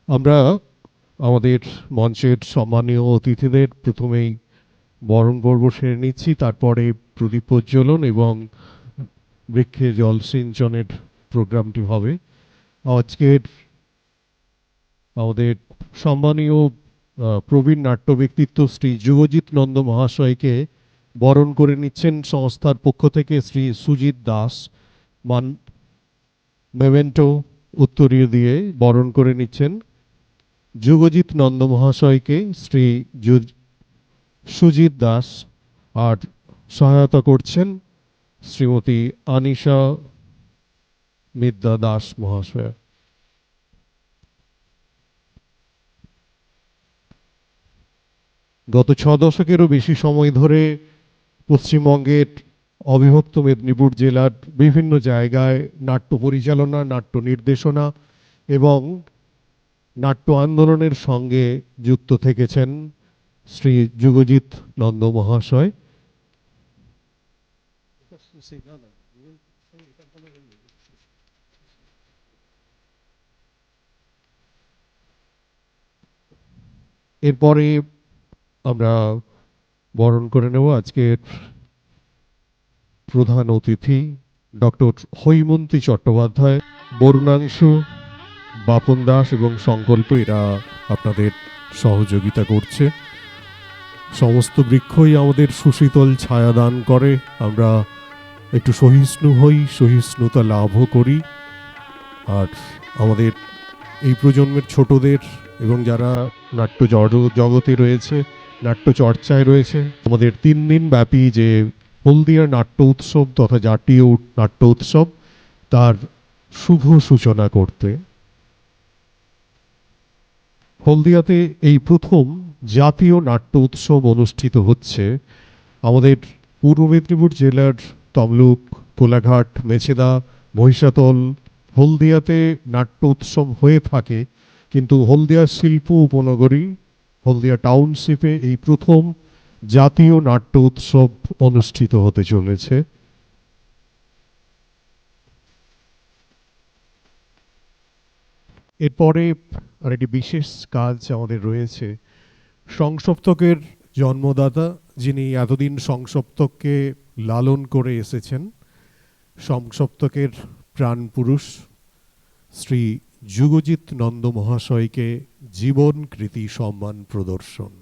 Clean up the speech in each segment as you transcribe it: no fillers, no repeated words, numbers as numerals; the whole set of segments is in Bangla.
আমরা আমাদের মঞ্চের সম্মানীয় অতিথিদের প্রথমেই বরণ পর্ব সেরে নিচ্ছি, তারপরে প্রদীপ প্রজ্বলন এবং বৃক্ষে জল সিঞ্চনের প্রোগ্রামটি হবে। আজকের আমাদের সম্মানীয় প্রবীণ নাট্য ব্যক্তিত্ব শ্রী যুগজিৎ নন্দ মহাশয়কে বরণ করে নিচ্ছেন সংস্থার পক্ষ থেকে শ্রী সুজিত দাস। মান মেমেন্টো উত্তরীয় দিয়ে বরণ করে নিচ্ছেন যুগজিৎ নন্দ মহাশয়কে শ্রী সুজিত দাস, আর সহায়তা করছেন শ্রীমতী আনিশা মিদ্যা দাস মহাশয়। গত 6 দশকেরও বেশি সময় ধরে পশ্চিমবঙ্গের অবিভক্ত মেদিনীপুর জেলার বিভিন্ন জায়গায় নাট্য পরিচালনা, নাট্য নির্দেশনা এবং নাট্য আন্দোলনের সঙ্গে যুক্ত থেকেছেন শ্রী যুগজিৎ নন্দ মহাশয়। এরপরে আমরা বরণ করে নেব আজকের প্রধান অতিথি ডক্টর হৈমন্তী চট্টোপাধ্যায়। বরুণাংশু, বাপন দাস এবং সংকল্প এরা আপনাদের সহযোগিতা করছে। সমস্ত বৃক্ষই আমাদের সুশীতল ছায়া দান করে, আমরা একটু সহিষ্ণু হই, সহিষ্ণুতা লাভও করি। আর আমাদের এই প্রজন্মের ছোটদের এবং যারা নাট্য জগতে রয়েছে, নাট্য চর্চায় রয়েছে, আমাদের 3 দিন ব্যাপী যে হলদিয়া নাট্য উৎসব তথা জাতীয় নাট্য উৎসব, তার শুভ সূচনা করতে হলদিয়াতে এই প্রথম জাতীয় নাট্য উৎসব অনুষ্ঠিত হচ্ছে। আমাদের পূর্ব মেদিনীপুর জেলার তমলুক, কোলাঘাট, মেছেদা, মহিষাদল, হলদিয়াতে নাট্য উৎসব হয়ে থাকে, কিন্তু হলদিয়া শিল্প উপনগরী, হলদিয়া টাউনশিপে এই প্রথম জাতীয় নাট্য উৎসব অনুষ্ঠিত হতে চলেছে। এরপরে আরেকটি বিশেষ কাজ আমাদের রয়েছে। সংসপ্তকের জন্মদাতা, যিনি এতদিন সংসপ্তককে লালন করে এসেছেন, সংসপ্তকের প্রাণপুরুষ শ্রী যুগজিৎ নন্দ মহাশয়কে জীবন কৃতি সম্মান প্রদর্শন।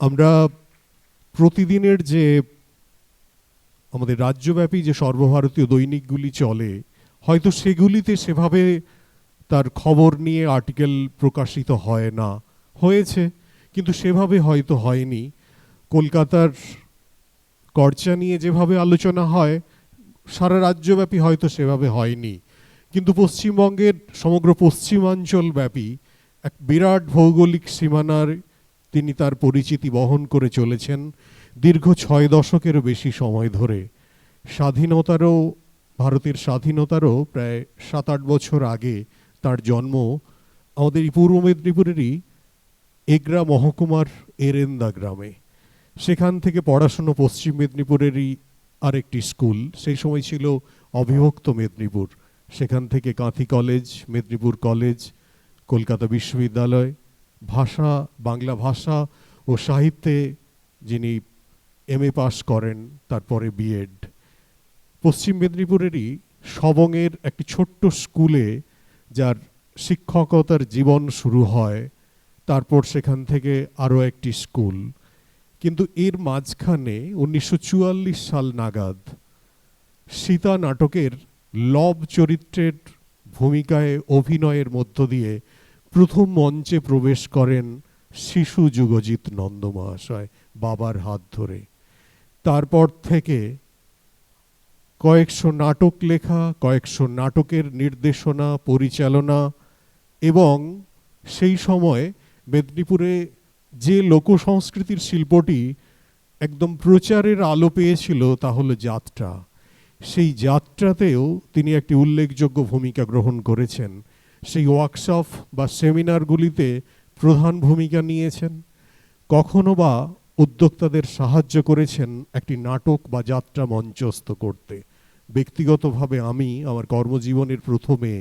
আমরা প্রতিদিনের যে আমাদের রাজ্যব্যাপী যে সর্বভারতীয় দৈনিকগুলি চলে, হয়তো সেগুলিতে সেভাবে তার খবর নিয়ে আর্টিকেল প্রকাশিত হয় না, হয়েছে কিন্তু সেভাবে হয়তো হয়নি। কলকাতার কর্চা নিয়ে যেভাবে আলোচনা হয় সারা রাজ্যব্যাপী হয়তো সেভাবে হয়নি, কিন্তু পশ্চিমবঙ্গের সমগ্র পশ্চিমাঞ্চল ব্যাপী এক বিরাট ভৌগোলিক সীমানার তিনি তার পরিচিতি বহন করে চলেছেন দীর্ঘ 6 দশকেরও বেশি সময় ধরে। স্বাধীনতারও, ভারতের স্বাধীনতারও প্রায় 7-8 বছর আগে তার জন্ম আমাদের এই পূর্ব মেদিনীপুরেরই এগরা মহকুমার এরেন্দা গ্রামে। সেখান থেকে পড়াশুনো পশ্চিম মেদিনীপুরেরই আরেকটি স্কুল, সেই সময় ছিল অবিভক্ত মেদিনীপুর, সেখান থেকে কাঁথি কলেজ, মেদিনীপুর কলেজ, কলকাতা বিশ্ববিদ্যালয়, ভাষা, বাংলা ভাষা ও সাহিত্যে যিনি MA পাস করেন, তারপরে বিএড। পশ্চিম মেদিনীপুরেরই সবংয়ের একটি ছোট্ট স্কুলে যার শিক্ষকতার জীবন শুরু হয়, তারপর সেখান থেকে আরও একটি স্কুল। কিন্তু এর মাঝখানে 1944 সাল নাগাদ সীতা নাটকের লব চরিত্রের ভূমিকায় অভিনয়ের মধ্য দিয়ে প্রথম মঞ্চে প্রবেশ করেন শিশু যুগজিৎ নন্দ মহাশয় বাবার হাত ধরে। তারপর থেকে কয়েকশো নাটক লেখা, কয়েকশো নাটকের নির্দেশনা, পরিচালনা, এবং সেই সময় মেদিনীপুরে যে লোকসংস্কৃতির শিল্পটি একদম প্রচারের আলো পেয়েছিল তা হলো যাত্রা। সেই যাত্রাতেও তিনি একটি উল্লেখযোগ্য ভূমিকা গ্রহণ করেছেন। সেই ওয়ার্কশপ বা সেমিনারগুলিতে প্রধান ভূমিকা নিয়েছেন, কখনো বা উদ্যোক্তাদের সাহায্য করেছেন একটি নাটক বা যাত্রা মঞ্চস্থ করতে। ব্যক্তিগতভাবে আমি আমার কর্মজীবনের প্রথমে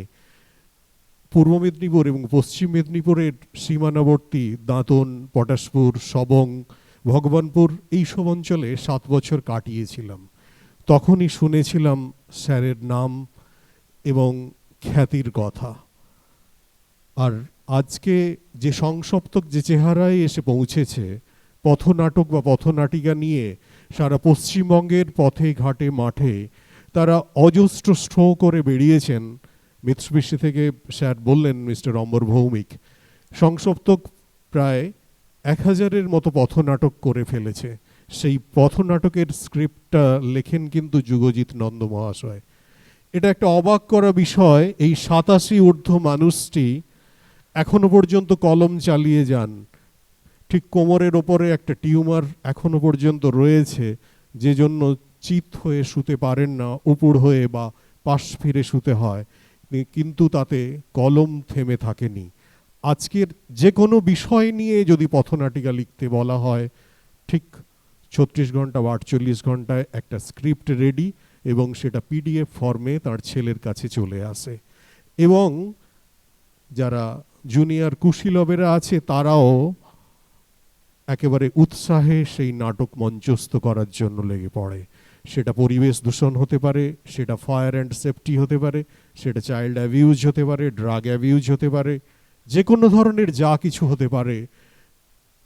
পূর্ব মেদিনীপুর এবং পশ্চিম মেদিনীপুরের সীমানাবর্তী দাঁতন, পটাশপুর, সবং, ভগবানপুর এইসব অঞ্চলে 7 বছর কাটিয়েছিলাম। তখনই শুনেছিলাম স্যারের নাম এবং খ্যাতির কথা। আর আজকে যে সংসপ্তক যে চেহারায় এসে পৌঁছেছে, পথনাটক বা পথনাটিকা নিয়ে সারা পশ্চিমবঙ্গের পথে ঘাটে মাঠে তারা অজস্র স্ট্রো করে বেরিয়েছেন। মিত্সবিশি থেকে স্যার বললেন, মিস্টার অমর ভৌমিক, সংসপ্তক প্রায় 1000-এর মতো পথনাটক করে ফেলেছে। সেই পথনাটকের স্ক্রিপ্টটা লেখেন কিন্তু যুগজিৎ নন্দ মহাশয়। এটা একটা অবাক করা বিষয়, এই 87 ঊর্ধ্ব মানুষটি এখনো পর্যন্ত কলম চালিয়ে যান। ঠিক কোমরের ওপরে একটা টিউমার এখনো পর্যন্ত রয়েছে, যে জন্য চিত হয়ে শুতে পারেন না, উপুড় হয়ে বা পাশ ফিরে শুতে হয়, কিন্তু তাতে কলম থেমে থাকেনি। আজকের যে কোনো বিষয় নিয়ে যদি পথনাটিকা লিখতে বলা হয়, ঠিক 36 ঘন্টা বা 48 ঘন্টায় একটা স্ক্রিপ্ট রেডি, এবং সেটা পিডিএফ ফর্মে তার ছেলের কাছে চলে আসে। এবং যারা জুনিয়র কুশীলবেরা আছে তারাও একেবারে উৎসাহে সেই নাটক মঞ্চস্থ করার জন্য লেগে পড়ে। সেটা পরিবেশ দূষণ হতে পারে, সেটা ফায়ার অ্যান্ড সেফটি হতে পারে, সেটা চাইল্ড অ্যাবিউজ হতে পারে, ড্রাগ অ্যাবিউজ হতে পারে, যে কোনো ধরনের যা কিছু হতে পারে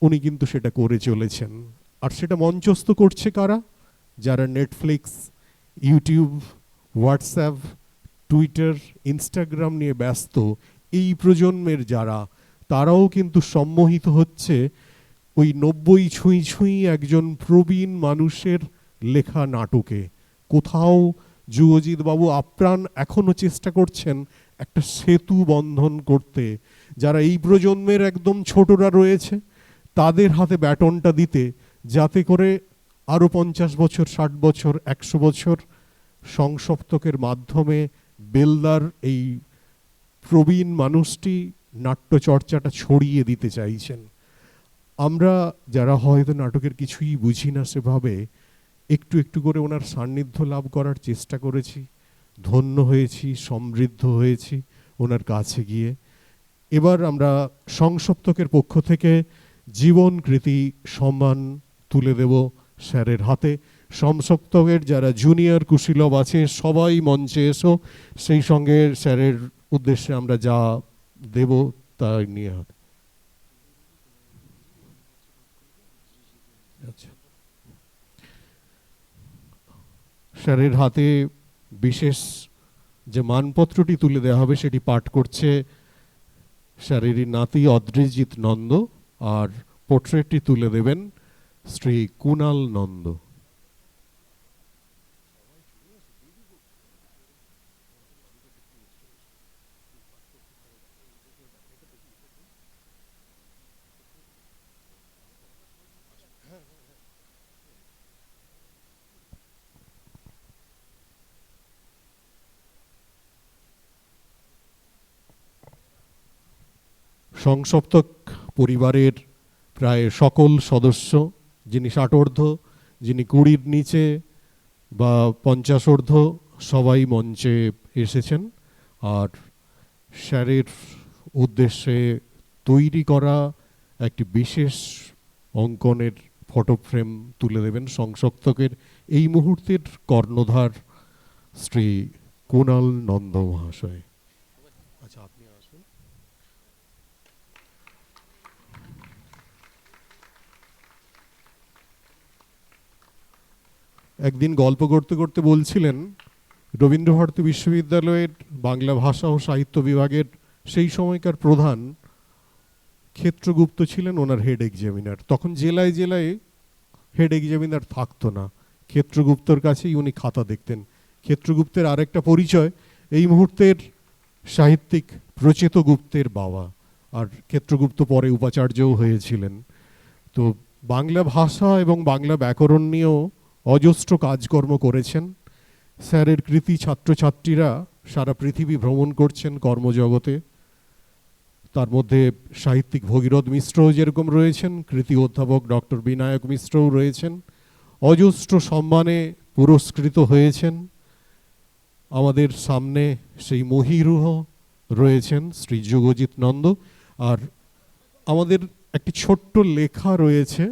উনি কিন্তু সেটা করে চলেছেন। আর সেটা মঞ্চস্থ করছে কারা? যারা Netflix, YouTube, WhatsApp, Twitter, Instagram নিয়ে ব্যস্ত এই প্রজন্মের যারা, তারাও কিন্তু সম্মোহিত হচ্ছে ওই 90 ছুঁই ছুঁই একজন প্রবীণ মানুষের লেখা নাটকে। কোথাও যুগজিৎ বাবু আপ্রাণ এখনো চেষ্টা করছেন একটা সেতু বন্ধন করতে। যারা এই প্রজন্মের একদম ছোটরা রয়েছে তাদের হাতে ব্যাটনটা দিতে, যাতে করে আরও 50 বছর, 60 বছর, 100 বছর সংসপ্তকের মাধ্যমে বেলদার এই প্রবীণ মানুষটি নাট্যচর্চাটা ছড়িয়ে দিতে চাইছেন। আমরা যারা হয়তো নাটকের কিছুই বুঝি না সেভাবে একটু একটু করে ওনার সান্নিধ্য লাভ করার চেষ্টা করেছি, ধন্য হয়েছি, সমৃদ্ধ হয়েছি ওনার কাছে গিয়ে। এবার আমরা সংসপ্তকের পক্ষ থেকে জীবন কৃতি সম্মান তুলে দেব স্যারের হাতে। সংসপ্তকের যারা জুনিয়র কুশীলব আছে সবাই মঞ্চে এসো, সেই সঙ্গে স্যারের উদ্দেশ্যে আমরা যা দেব তা নিয়ে হবে। আচ্ছা, স্যারের হাতে বিশেষ যে মানপত্রটি তুলে দেওয়া হবে সেটি পাঠ করছে স্যারেরই নাতি অদ্রিজিৎ নন্দ, আর পোর্ট্রেটটি তুলে দেবেন শ্রী কুণাল নন্দ। সংসপ্তক পরিবারের প্রায় সকল সদস্য, যিনি 60 যিনি 20-র নিচে বা 50 সবাই মঞ্চে এসেছেন। আর স্যারের উদ্দেশ্যে তৈরি করা একটি বিশেষ অঙ্কনের ফটো ফ্রেম তুলে দেবেন সংসপ্তকের এই মুহূর্তের কর্ণধার শ্রী কুণাল নন্দ মহাশয়। আচ্ছা, আপনি আসুন। একদিন গল্প করতে করতে বলছিলেন, রবীন্দ্রভারতী বিশ্ববিদ্যালয়ের বাংলা ভাষা ও সাহিত্য বিভাগের সেই সময়কার প্রধান ক্ষেত্রগুপ্ত ছিলেন ওনার হেড এক্সামিনার। তখন জেলায় জেলায় হেড এক্সামিনার থাকতো না, ক্ষেত্রগুপ্তর কাছেই উনি খাতা দেখতেন। ক্ষেত্রগুপ্তের আরেকটা পরিচয়, এই মুহূর্তের সাহিত্যিক প্রচেত গুপ্তের বাবা, আর ক্ষেত্রগুপ্ত পরে উপাচার্যও হয়েছিলেন। তো বাংলা ভাষা এবং বাংলা ব্যাকরণ নিয়েও অজস্র কাজকর্ম করেছেন। স্যারের কৃতি ছাত্রছাত্রীরা সারা পৃথিবী ভ্রমণ করছেন কর্মজগতে। তার মধ্যে সাহিত্যিক ভগীরথ মিশ্রও যেরকম রয়েছেন, কৃতি অধ্যাপক ডক্টর বিনায়ক মিশ্রও রয়েছেন, অজস্র সম্মানে পুরস্কৃত হয়েছেন। আমাদের সামনে সেই মহীরুহ রয়েছেন শ্রী যুগজিৎ নন্দ। আর আমাদের একটি ছোট্ট লেখা রয়েছে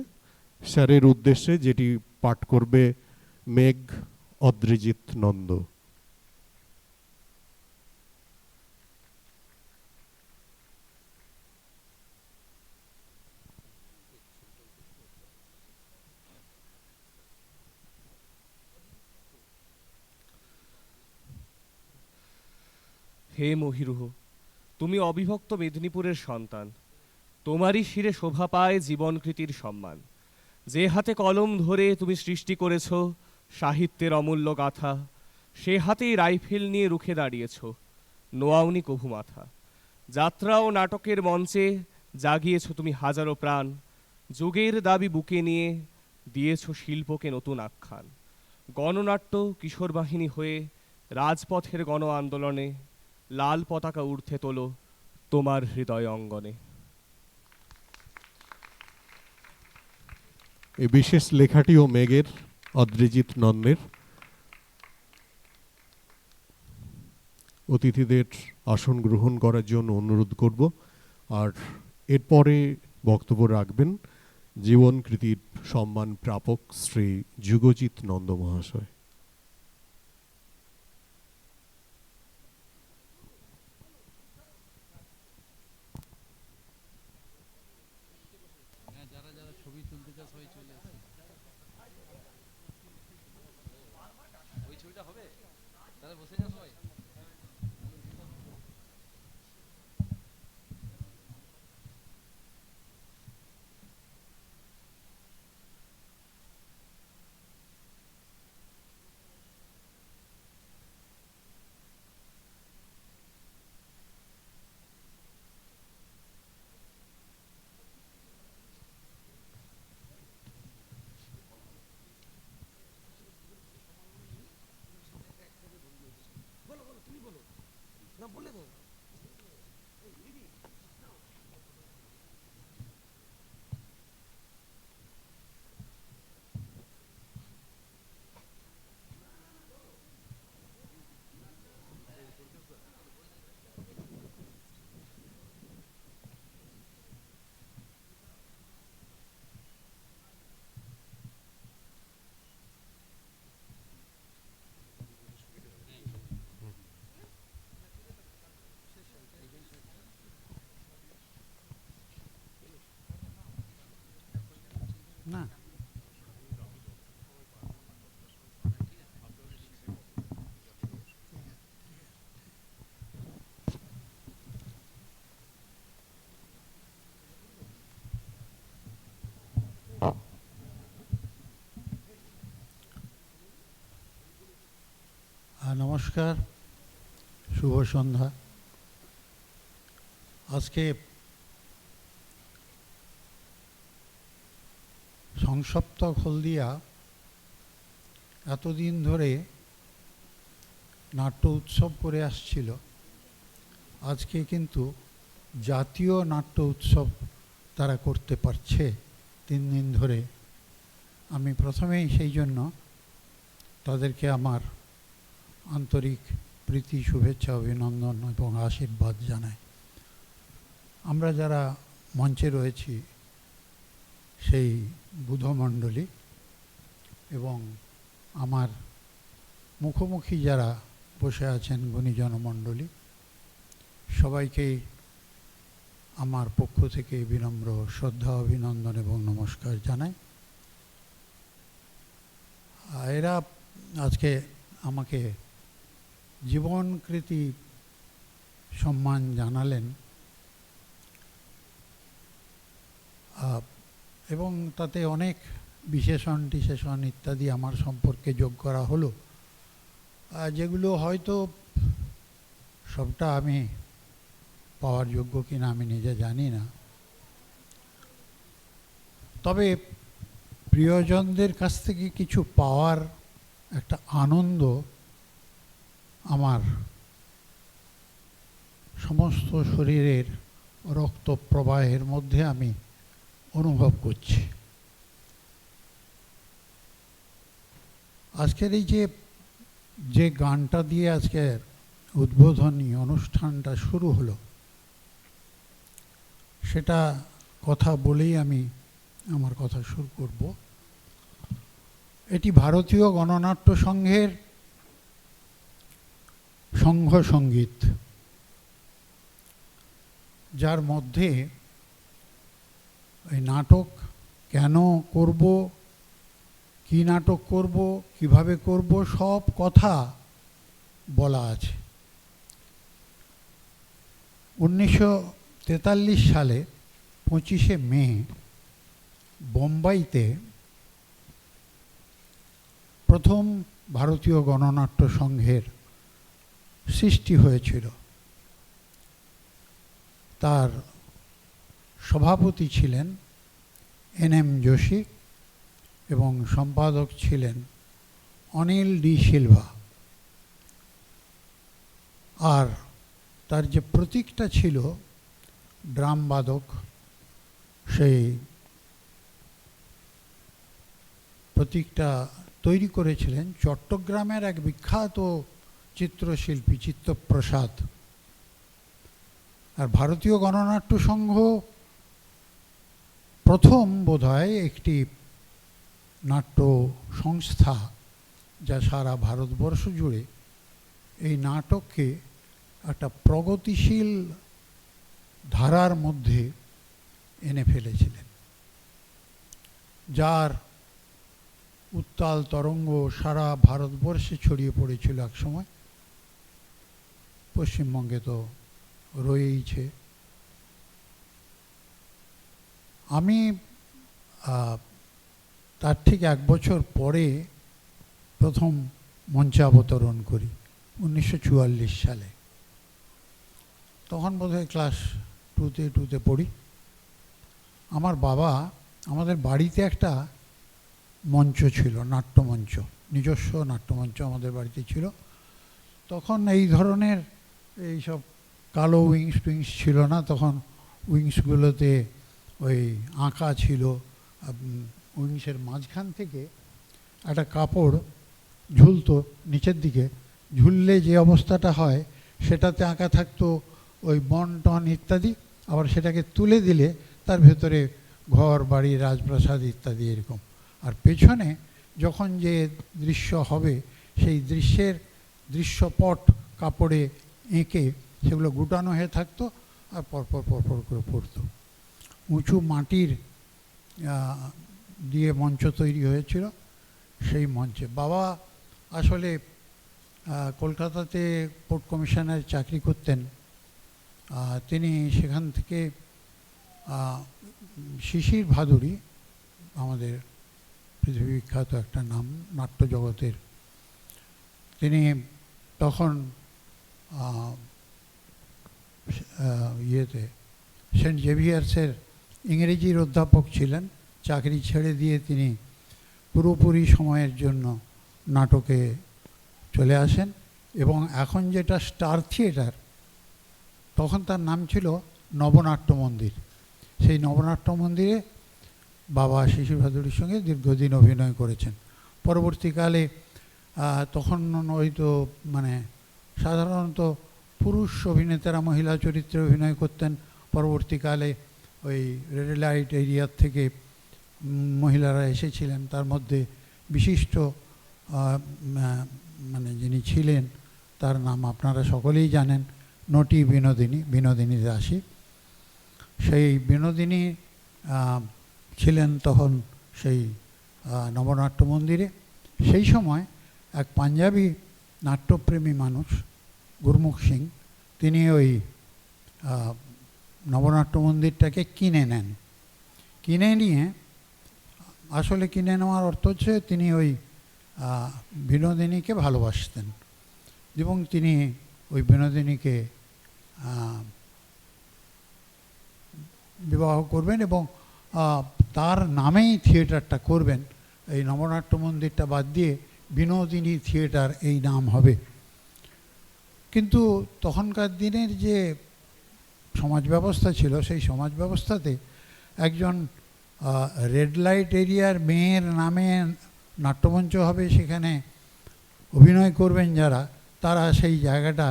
স্যারের উদ্দেশ্যে, যেটি পাঠ করবে মেঘ অদ্রিজিৎ নন্দ। হে মহিরুহ, তুমি অবিভক্ত মেদিনীপুরের সন্তান। তোমারই শিরে শোভা পায় জীবনকৃতির সম্মান। যে হাতে কলম ধরে তুমি সৃষ্টি করেছ সাহিত্যের অমূল্য গাথা, সে হাতেই রাইফেল নিয়ে রুখে দাঁড়িয়েছ, নোয়াউনি কভু মাথা। যাত্রা ও নাটকের মঞ্চে জাগিয়েছ তুমি হাজারো প্রাণ। যুগের দাবি বুকে নিয়ে দিয়েছ শিল্পকে নতুন আখ্যান। গণনাট্য কিশোর বাহিনী হয়ে রাজপথের গণ আন্দোলনে লাল পতাকা ঊর্ধ্বে তোলো তোমার হৃদয় অঙ্গনে। এই বিশেষ লেখাটিও মেঘের, অদ্রিজিৎ নন্দের। অতিথিদের আসন গ্রহণ করার জন্য অনুরোধ করব। আর এরপরে বক্তব্য রাখবেন জীবনকৃতির সম্মান প্রাপক শ্রী যুগজিৎ নন্দ মহাশয়। না, নমস্কার, শুভ সন্ধ্যা। আজকে সংসপ্তক হলদিয়া এতদিন ধরে নাট্য উৎসব করে আসছিল। আজকে কিন্তু জাতীয় নাট্য উৎসব তারা করতে পারছে 3 দিন ধরে। আমি প্রথমেই সেই জন্য তাদেরকে আমার আন্তরিক প্রীতি, শুভেচ্ছা, অভিনন্দন এবং আশীর্বাদ জানাই। আমরা যারা মঞ্চে রয়েছি সেই বুধমণ্ডলী এবং আমার মুখোমুখি যারা বসে আছেন গুণীজন মণ্ডলী, সবাইকেই আমার পক্ষ থেকে বিনম্র শ্রদ্ধা, অভিনন্দন এবং নমস্কার জানাই। এরা আজকে আমাকে জীবনকৃতি সম্মান জানালেন এবং তাতে অনেক বিশেষণ টিশেষণ ইত্যাদি আমার সম্পর্কে যোগ করা হলো, যেগুলো হয়তো সবটা আমি পাওয়ার যোগ্য কিনা আমি নিজে জানি না। তবে প্রিয়জনদের কাছ থেকে কিছু পাওয়ার একটা আনন্দ আমার সমস্ত শরীরের রক্ত প্রবাহের মধ্যে আমি অনুভব করছি। আজকের এই যে গানটা দিয়ে আজকের উদ্বোধনী অনুষ্ঠানটা শুরু হলো, সেটা কথা বলেই আমি আমার কথা শুরু করব। এটি ভারতীয় গণনাট্য সংঘের সংঘ সঙ্গীত, যার মধ্যে এই নাটক কেন করব, কি নাটক করব, কিভাবে করব, সব কথা বলা আছে। 1943 সালে 25শে মে বোম্বাইতে প্রথম ভারতীয় গণনাট্য সংঘের সৃষ্টি হয়েছিল। তার সভাপতি ছিলেন এন.এম. যোশী এবং সম্পাদক ছিলেন অনিল ডি সিলভা। আর তার যে প্রতীকটা ছিল ড্রাম বাদক, সেই প্রতীকটা তৈরি করেছিলেন চট্টগ্রামের এক বিখ্যাত চিত্রশিল্পী চিত্তপ্রসাদ। আর ভারতীয় গণনাট্য সংঘ প্রথম বোধহয় একটি নাট্য সংস্থা যা সারা ভারতবর্ষ জুড়ে এই নাটককে একটা প্রগতিশীল ধারার মধ্যে এনে ফেলেছিলেন, যার উত্তাল তরঙ্গ সারা ভারতবর্ষে ছড়িয়ে পড়েছিল একসময়। পশ্চিমবঙ্গে তো রয়েইছে। আমি তার ঠিক 1 বছর পরে প্রথম মঞ্চে অবতরণ করি 1944 সালে। তখন বোধহয় ক্লাস 2তে পড়ি। আমার বাবা, আমাদের বাড়িতে একটা মঞ্চ ছিল, নাট্যমঞ্চ, নিজস্ব নাট্যমঞ্চ আমাদের বাড়িতে ছিল। তখন এই ধরনের এইসব কালো উইংস ছিল না, তখন উইংসগুলোতে ওই আঁকা ছিল। উইংসের মাঝখান থেকে একটা কাপড় ঝুলতো নিচের দিকে, ঝুললে যে অবস্থাটা হয় সেটাতে আঁকা থাকতো ওই বন টন ইত্যাদি। আবার সেটাকে তুলে দিলে তার ভেতরে ঘর বাড়ি রাজপ্রাসাদ ইত্যাদি এরকম। আর পেছনে যখন যে দৃশ্য হবে সেই দৃশ্যের দৃশ্যপট কাপড়ে এঁকে সেগুলো গুটানো হয়ে থাকতো আর পরপর করে পড়তো। উঁচু মাটির দিয়ে মঞ্চ তৈরি হয়েছিল। সেই মঞ্চে বাবা আসলে কলকাতাতে পোর্ট কমিশনের চাকরি করতেন। তিনি সেখান থেকে শিশির ভাদুড়ী, আমাদের পৃথিবী বিখ্যাত একটা নাম নাট্য জগতের, তিনি তখন সেন্ট জেভিয়ার্সের ইংরেজির অধ্যাপক ছিলেন। চাকরি ছেড়ে দিয়ে তিনি পুরোপুরি সময়ের জন্য নাটকে চলে আসেন এবং এখন যেটা স্টার থিয়েটার, তখন তার নাম ছিল নবনাট্য মন্দির। সেই নবনাট্য মন্দিরে বাবা শিশির ভাদুড়ীর সঙ্গে দীর্ঘদিন অভিনয় করেছেন। পরবর্তীকালে তখন হয়তো সাধারণত পুরুষ অভিনেতারা মহিলা চরিত্রে অভিনয় করতেন। পরবর্তীকালে ওই রেড লাইট এরিয়ার থেকে মহিলারা এসেছিলেন। তার মধ্যে বিশিষ্ট যিনি ছিলেন তার নাম আপনারা সকলেই জানেন, নটি বিনোদিনী দাসী। সেই বিনোদিনী ছিলেন তখন সেই নবনাট্য মন্দিরে। সেই সময় এক পাঞ্জাবি নাট্যপ্রেমী মানুষ গুরমুখ সিং, তিনি ওই নবনাট্য মন্দিরটাকে কিনে নেন। কিনে নিয়ে, আসলে কিনে নেওয়ার অর্থ হচ্ছে তিনি ওই বিনোদিনীকে ভালোবাসতেন এবং তিনি ওই বিনোদিনীকে বিবাহ করবেন এবং তার নামেই থিয়েটারটা করবেন। এই নবনাট্য মন্দিরটা বাদ দিয়ে বিনোদিনী থিয়েটার এই নাম হবে। কিন্তু তখনকার দিনের যে সমাজ ব্যবস্থা ছিল, সেই সমাজ ব্যবস্থাতে একজন রেড লাইট এরিয়ার মেয়ের নামে নাট্যমঞ্চ হবে, সেখানে অভিনয় করবেন যারা, তারা সেই জায়গাটা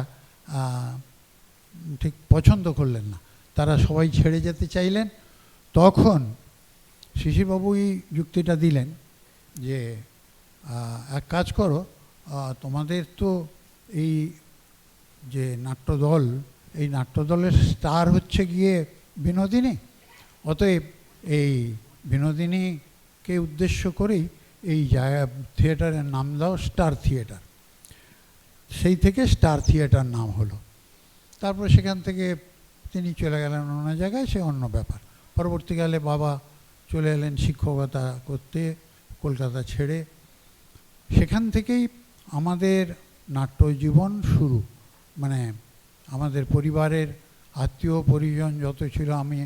ঠিক পছন্দ করলেন না, তারা সবাই ছেড়ে যেতে চাইলেন। তখন শিশিরবাবু এই যুক্তিটা দিলেন যে এক কাজ করো, তোমাদের তো এই যে নাট্যদল, এই নাট্যদলের স্টার হচ্ছে গিয়ে বিনোদিনী, অতএব এই বিনোদিনীকে উদ্দেশ্য করেই এই জায়গা থিয়েটারের নাম দাও স্টার থিয়েটার। সেই থেকে স্টার থিয়েটার নাম হলো। তারপর সেখান থেকে তিনি চলে গেলেন অন্য জায়গায়, সে অন্য ব্যাপার। পরবর্তীকালে বাবা চলে এলেন শিক্ষকতা করতে কলকাতা ছেড়ে। সেখান থেকেই আমাদের নাট্যজীবন শুরু। মানে আমাদের পরিবারের আত্মীয় পরিজন যত ছিল, আমি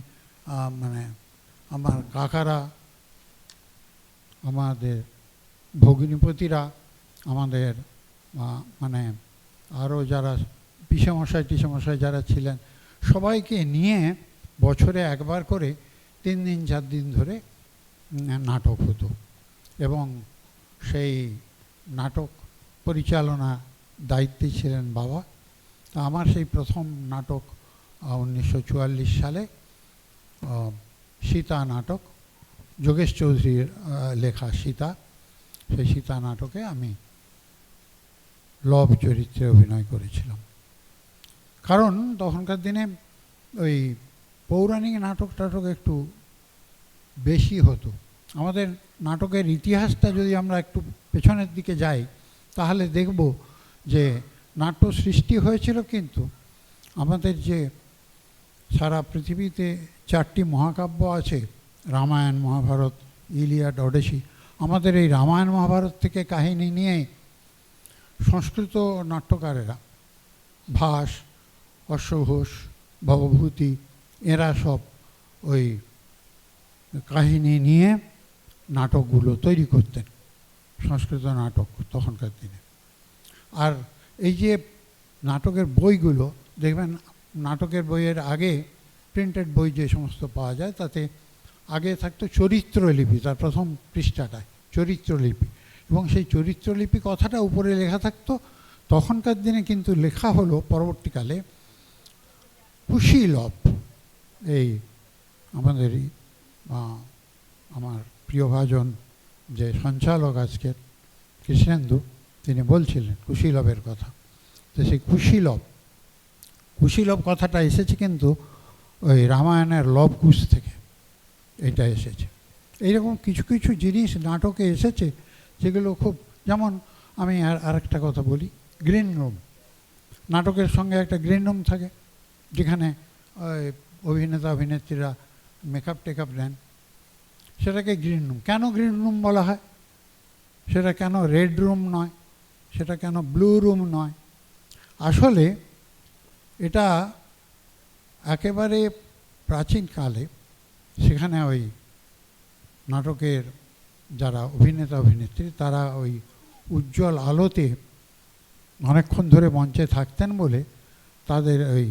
মানে আমার কাকারা, আমাদের ভগ্নিপতিরা, আমাদের মানে আরও যারা পিসেমশাই টিসেমশাই যারা ছিলেন, সবাইকে নিয়ে বছরে একবার করে 3 দিন 4 দিন ধরে নাটক হতো। এবং সেই নাটক পরিচালনা দায়িত্বে ছিলেন বাবা। তা আমার সেই প্রথম নাটক 1944 সালে সীতা নাটক, যোগেশ চৌধুরীর লেখা সীতা, সেই সীতা নাটকে আমি লব চরিত্রে অভিনয় করেছিলাম। কারণ তখনকার দিনে ওই পৌরাণিক নাটক টাটক একটু বেশি হতো। আমাদের নাটকের ইতিহাসটা যদি আমরা একটু পেছনের দিকে যাই, তাহলে দেখব যে নাট্য সৃষ্টি হয়েছিল কিন্তু আমাদের যে সারা পৃথিবীতে 4টি মহাকাব্য আছে, রামায়ণ, মহাভারত, ইলিয়াড, ওডিসি, আমাদের এই রামায়ণ মহাভারত থেকে কাহিনী নিয়ে সংস্কৃত নাট্যকারেরা ভাস, অশ্বঘোষ, ভবভূতি, এরা সব ওই কাহিনী নিয়ে নাটকগুলো তৈরি করতেন, সংস্কৃত নাটক তখনকার দিনে। আর এই যে নাটকের বইগুলো দেখবেন, নাটকের বইয়ের আগে প্রিন্টেড বই যে সমস্ত পাওয়া যায়, তাতে আগে থাকতো চরিত্রলিপি, তার প্রথম পৃষ্ঠাটায় চরিত্রলিপি, এবং সেই চরিত্রলিপি কথাটা উপরে লেখা থাকতো। তখনকার দিনে কিন্তু লেখা হলো পরবর্তীকালে কুশীলব। এই আমাদের আমার প্রিয়ভাজন যে সঞ্চালক আজকের কৃষ্ণেন্দু, তিনি বলছিলেন কুশীলবের কথা। তো সেই কুশীলব কথাটা এসেছে কিন্তু ওই রামায়ণের লবকুশ থেকে এটা এসেছে। এইরকম কিছু কিছু জিনিস নাটকে এসেছে যেগুলো খুব, যেমন আমি আরেকটা কথা বলি, গ্রিন রুম। নাটকের সঙ্গে একটা গ্রিন রুম থাকে, যেখানে অভিনেতা অভিনেত্রীরা মেকআপ টেকআপ নেন, সেটাকে গ্রিন রুম। কেন গ্রিন রুম বলা হয়? সেটা কেন রেড রুম নয়? সেটা কেন ব্লু রুম নয়? আসলে এটা একেবারে প্রাচীনকালে সেখানে ওই নাটকের যারা অভিনেতা অভিনেত্রী, তারা ওই উজ্জ্বল আলোতে অনেকক্ষণ ধরে মঞ্চে থাকতেন বলে তাদের ওই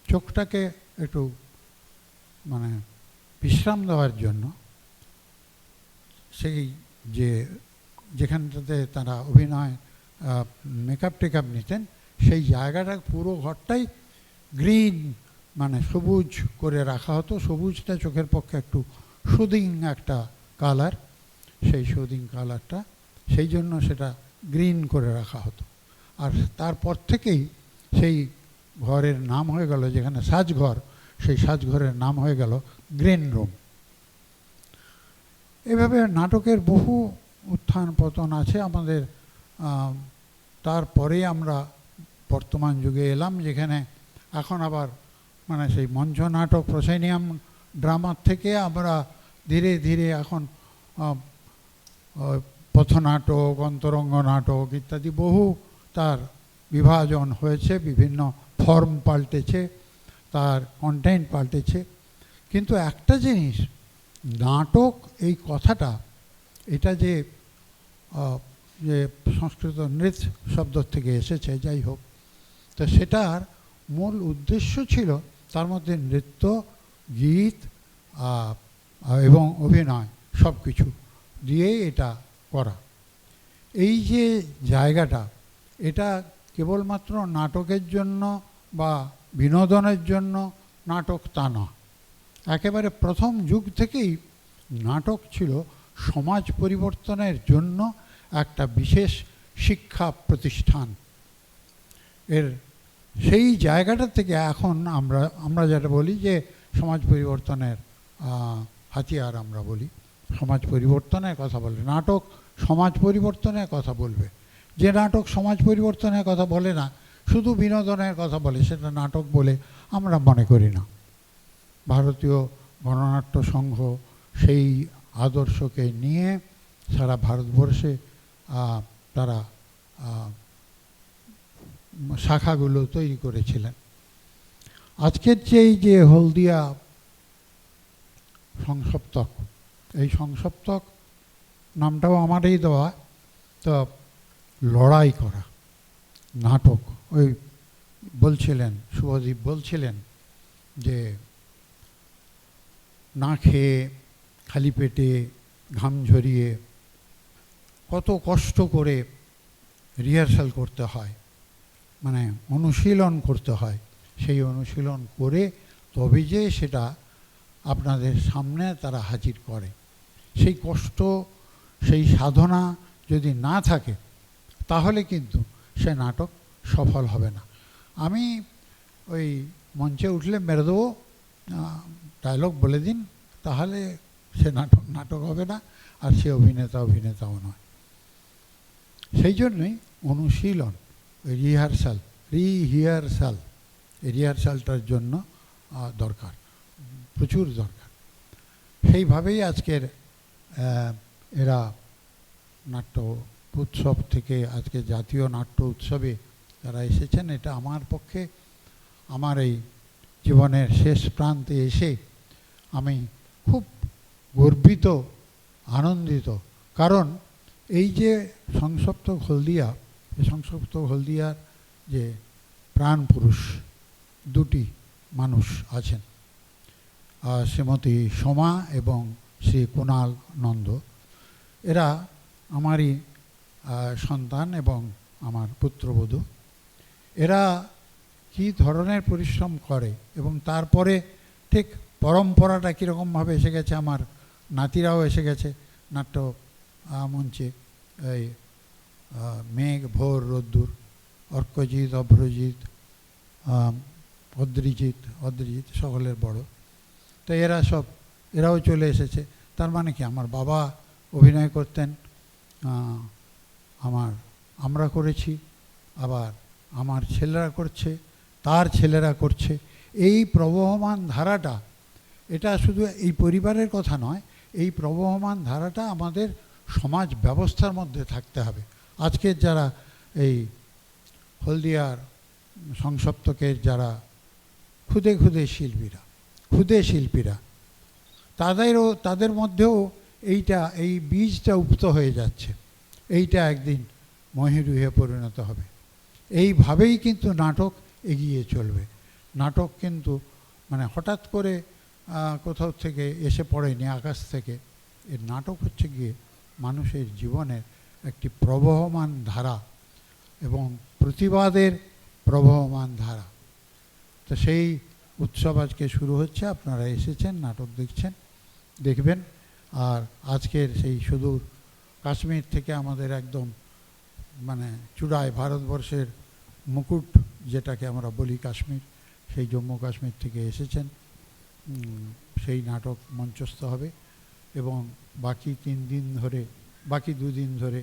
চোখটাকে একটু মানে বিশ্রাম দেওয়ার জন্য সেই যেখানটাতে তারা অভিনয় মেকআপ টেকআপ নিতেন, সেই জায়গাটা পুরো ঘরটাই গ্রিন মানে সবুজ করে রাখা হতো। সবুজটা চোখের পক্ষে একটু সুদিং একটা কালার, সেই সুদিং কালারটা, সেই জন্য সেটা গ্রিন করে রাখা হতো। আর তারপর থেকেই সেই ঘরের নাম হয়ে গেল, যেখানে সাজঘর, সেই সাজঘরের নাম হয়ে গেল গ্রিন রুম। এভাবে নাটকের বহু উত্থান পতন আছে আমাদের। তারপরে আমরা বর্তমান যুগে এলাম, যেখানে এখন আবার মানে সেই মঞ্চ নাটক, প্রসেনিয়াম ড্রামার থেকে আমরা ধীরে ধীরে এখন পথনাটক, অন্তরঙ্গ নাটক ইত্যাদি বহু তার বিভাজন হয়েছে, বিভিন্ন ফর্ম পাল্টেছে, তার কন্টেন্ট পাল্টেছে। কিন্তু একটা জিনিস, নাটক এই কথাটা, এটা যে সংস্কৃত নৃত্য শব্দ থেকে এসেছে, যাই হোক, তো সেটার মূল উদ্দেশ্য ছিল তার মধ্যে নৃত্য, গীত এবং অভিনয় সব কিছু দিয়ে এটা করা। এই যে জায়গাটা, এটা কেবলমাত্র নাটকের জন্য বা বিনোদনের জন্য নাটক তা না। একেবারে প্রথম যুগ থেকেই নাটক ছিল সমাজ পরিবর্তনের জন্য একটা বিশেষ শিক্ষা প্রতিষ্ঠান। এর সেই জায়গাটা থেকে এখন আমরা যেটা বলি যে সমাজ পরিবর্তনের হাতিয়ার আমরা বলি, সমাজ পরিবর্তনের কথা বলে নাটক, সমাজ পরিবর্তনের কথা বলবে। যে নাটক সমাজ পরিবর্তনের কথা বলে না, শুধু বিনোদনের কথা বলে, সেটা নাটক বলে আমরা মনে করি না। ভারতীয় গণনাট্য সংঘ সেই আদর্শকে নিয়ে সারা ভারতবর্ষে তারা শাখাগুলো তৈরি করেছিলেন। আজকের যে হলদিয়া সংসপ্তক, এই সংসপ্তক নামটাও আমারই দেওয়া। তো লড়াই করা নাটক, ওই বলছিলেন শুভদীপ বলছিলেন যে না খেয়ে খালি পেটে ঘাম ঝরিয়ে কত কষ্ট করে রিহার্সাল করতে হয়, মানে অনুশীলন করতে হয়। সেই অনুশীলন করে তবে যে সেটা আপনাদের সামনে তারা হাজির করে। সেই কষ্ট, সেই সাধনা যদি না থাকে তাহলে কিন্তু সে নাটক সফল হবে না। আমি ওই মঞ্চে উঠলে মেরে দেবো, ডায়লগ বলে দিন, তাহলে সে নাটক হবে না, আর সে অভিনেতাও নয়। সেই জন্যই অনুশীলন, রিহার্সালটার জন্য দরকার, প্রচুর দরকার। সেইভাবেই আজকের এরা নাট্য উৎসব থেকে আজকে জাতীয় নাট্য উৎসবে যারা এসেছেন, এটা আমার পক্ষে, আমার এই জীবনের শেষ প্রান্তে এসে আমি খুব গর্বিত, আনন্দিত। কারণ এই যে সংসপ্তক হলদিয়া, এই সংসপ্তক হলদিয়ার যে প্রাণ পুরুষ দুটি মানুষ আছেন, শ্রীমতী সোমা এবং শ্রী কুণাল নন্দ, এরা আমারই সন্তান এবং আমার পুত্রবধূ। এরা কি ধরনের পরিশ্রম করে এবং তারপরে ঠিক পরম্পরাটা কীরকমভাবে এসে গেছে, আমার নাতিরাও এসে গেছে নাট্য মঞ্চে। এই মেঘ, ভোর, রোদ্দুর, অর্কজিৎ, অভ্রজিৎ, অদ্রিজিৎ সকলের বড়। তো এরাও চলে এসেছে। তার মানে কি, আমার বাবা অভিনয় করতেন, আমরা করেছি, আবার আমার ছেলেরা করছে, তার ছেলেরা করছে। এই প্রবহমান ধারাটা, এটা শুধু এই পরিবারের কথা নয়, এই প্রবহমান ধারাটা আমাদের সমাজ ব্যবস্থার মধ্যে থাকতে হবে। আজকের যারা এই হলদিয়ার সংসপ্তকের যারা ক্ষুদে শিল্পীরা, তাদের মধ্যেও এই বীজটা উপ্ত হয়ে যাচ্ছে। এইটা একদিন মহিরুহে পরিণত হবে। এইভাবেই কিন্তু নাটক এগিয়ে চলবে। নাটক কিন্তু মানে হঠাৎ করে কোথাও থেকে এসে পড়েনি আকাশ থেকে। এর নাটক হচ্ছে গিয়ে মানুষের জীবনের একটি প্রবহমান ধারা এবং প্রতিবাদের প্রবহমান ধারা। তো সেই উৎসব আজকে শুরু হচ্ছে। আপনারা এসেছেন, নাটক দেখবেন। আর আজকের সেই সুদূর কাশ্মীর থেকে আমাদের একদম মানে চূড়ায়, ভারতবর্ষের মুকুট যেটাকে আমরা বলি কাশ্মীর, সেই জম্মু কাশ্মীর থেকে এসেছেন। সেই নাটক মঞ্চস্থ হবে এবং বাকি 2 দিন ধরে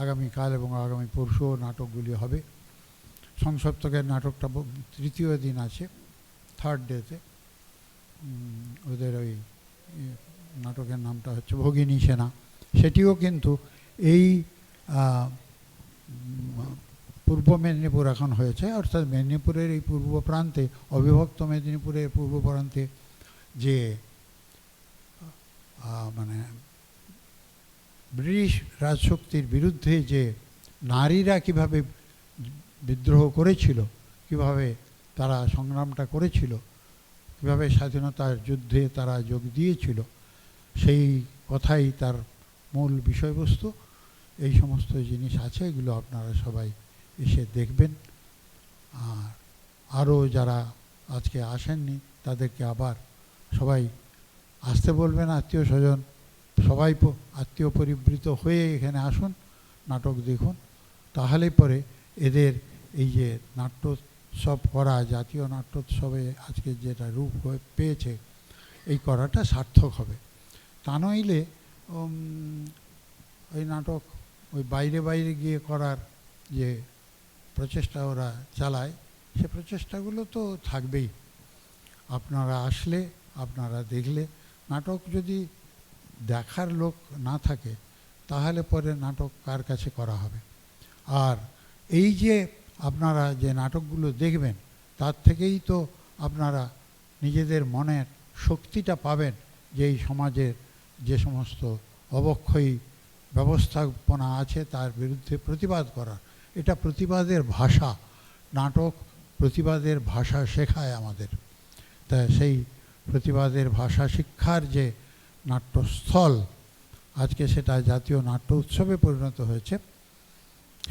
আগামীকাল এবং আগামী পরশুও নাটকগুলি হবে। সংসপ্তকের নাটকটা 3য় দিন আছে, 3rd ডেতে। ওদের ওই নাটকের নামটা হচ্ছে ভগিনী সেনা। সেটিও কিন্তু এই পূর্ব মেদিনীপুর এখন হয়েছে, অর্থাৎ মেদিনীপুরের এই পূর্ব প্রান্তে, অবিভক্ত মেদিনীপুরের পূর্ব প্রান্তে যে মানে ব্রিটিশ রাজশক্তির বিরুদ্ধে যে নারীরা কিভাবে বিদ্রোহ করেছিল, কিভাবে তারা সংগ্রামটা করেছিল, কিভাবে স্বাধীনতার যুদ্ধে তারা যোগ দিয়েছিল, সেই কথাই তার মূল বিষয়বস্তু। এই সমস্ত জিনিস আছে, এগুলো আপনারা সবাই এসে দেখবেন। আর আরও যারা আজকে আসেননি তাদেরকে আবার সবাই আসতে বলবেন, আত্মীয় স্বজন সবাই আত্মীয় পরিবৃত হয়ে এখানে আসুন, নাটক দেখুন। তাহলেই পরে এদের এই যে নাট্যোৎসব করা, জাতীয় নাট্যোৎসবে আজকে যেটা রূপ পেয়েছে, এই করাটা সার্থক হবে। তা নইলে ওই নাটক ওই বাইরে বাইরে গিয়ে করার যে প্রচেষ্টা ওরা চালায়, সে প্রচেষ্টাগুলো তো থাকবেই। আপনারা আসলে, আপনারা দেখলে, নাটক যদি দেখার লোক না থাকে তাহলে পরে নাটক কার কাছে করা হবে? আর এই যে আপনারা যে নাটকগুলো দেখবেন, তার থেকেই তো আপনারা নিজেদের মনের শক্তিটা পাবেন যে এই সমাজের যে সমস্ত অবক্ষয়ী ব্যবস্থাপনা আছে তার বিরুদ্ধে প্রতিবাদ করার। এটা প্রতিবাদের ভাষা, নাটক প্রতিবাদের ভাষা শেখায় আমাদের। তা সেই প্রতিবাদের ভাষা শিক্ষার যে নাট্যস্থল, আজকে সেটা জাতীয় নাট্য উৎসবে পরিণত হয়েছে।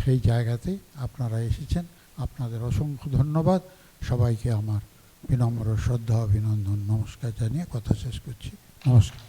সেই জায়গাতেই আপনারা এসেছেন, আপনাদের অসংখ্য ধন্যবাদ। সবাইকে আমার বিনম্র শ্রদ্ধা অভিনন্দন নমস্কার জানিয়ে কথা শেষ করছি। নমস্কার।